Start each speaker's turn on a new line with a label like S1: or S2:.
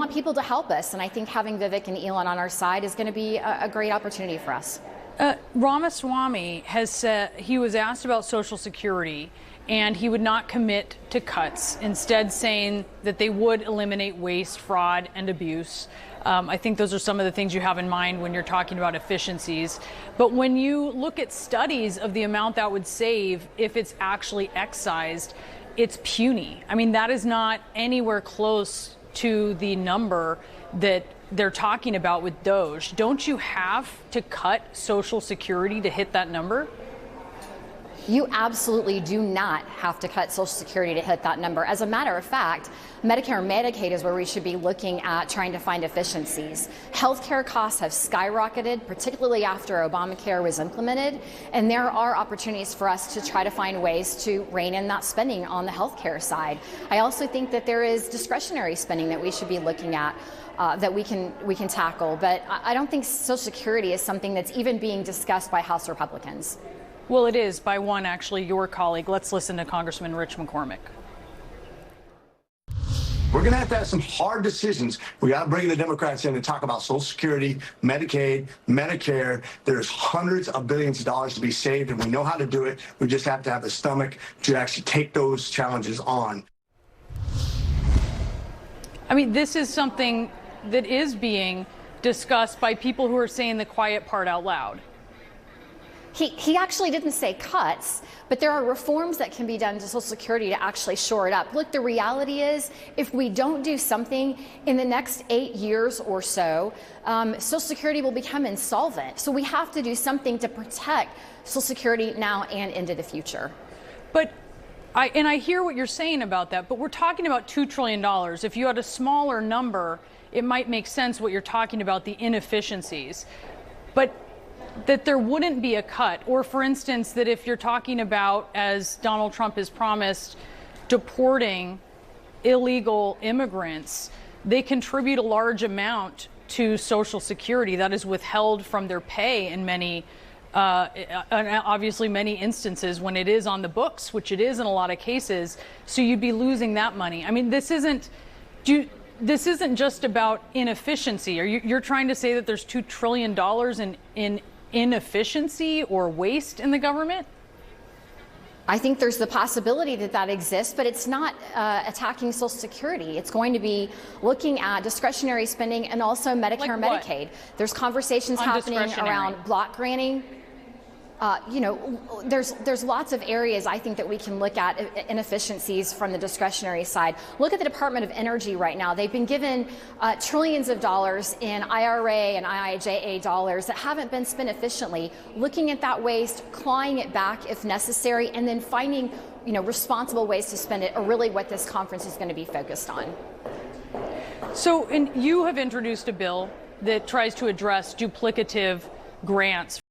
S1: want people to help us. And I think having Vivek and Elon on our side is going to be a great opportunity for us.
S2: Ramaswamy has said he was asked about Social Security, and he would not commit to cuts, instead saying that they would eliminate waste, fraud, and abuse. I think those are some of the things you have in mind when you're talking about efficiencies. But when you look at studies of the amount that would save if it's actually excised, it's puny. I mean, that is not anywhere close to the number that they're talking about with DOGE. Don't you have to cut Social Security to hit that number?
S1: You absolutely do not have to cut Social Security to hit that number. As a matter of fact, Medicare and Medicaid is where we should be looking at trying to find efficiencies. Healthcare costs have skyrocketed, particularly after Obamacare was implemented, and there are opportunities for us to try to find ways to rein in that spending on the healthcare side. I also think that there is discretionary spending that we should be looking at that we can tackle, but I don't think Social Security is something that's even being discussed by House Republicans.
S2: Well, it is by one, actually, your colleague. Let's listen to Congressman Rich McCormick.
S3: We're going to have some hard decisions. We got to bring the Democrats in and talk about Social Security, Medicaid, Medicare. There's hundreds of billions of dollars to be saved, and we know how to do it. We just have to have the stomach to actually take those challenges on.
S2: I mean, this is something that is being discussed by people who are saying the quiet part out loud.
S1: He actually didn't say cuts, but there are reforms that can be done to Social Security to actually shore it up. Look, the reality is, if we don't do something in the next 8 years or so, Social Security will become insolvent. So we have to do something to protect Social Security now and into the future.
S2: But I hear what you're saying about that, but we're talking about $2 trillion. If you had a smaller number, it might make sense what you're talking about, the inefficiencies. But that there wouldn't be a cut, or for instance, that if you're talking about, as Donald Trump has promised, deporting illegal immigrants, they contribute a large amount to Social Security that is withheld from their pay in many, obviously many instances when it is on the books, which it is in a lot of cases. So you'd be losing that money. I mean, this isn't just about inefficiency. You're trying to say that there's $2 trillion in inefficiency or waste in the government?
S1: I think there's the possibility that that exists, but it's not attacking Social Security. It's going to be looking at discretionary spending and also Medicare and Medicaid. There's conversations happening around block granting. There's lots of areas I think that we can look at inefficiencies from the discretionary side. Look at the Department of Energy right now. They've been given trillions of dollars in IRA and IIJA dollars that haven't been spent efficiently. Looking at that waste, clawing it back if necessary, and then finding responsible ways to spend it are really what this conference is going to be focused on.
S2: So, and you have introduced a bill that tries to address duplicative grants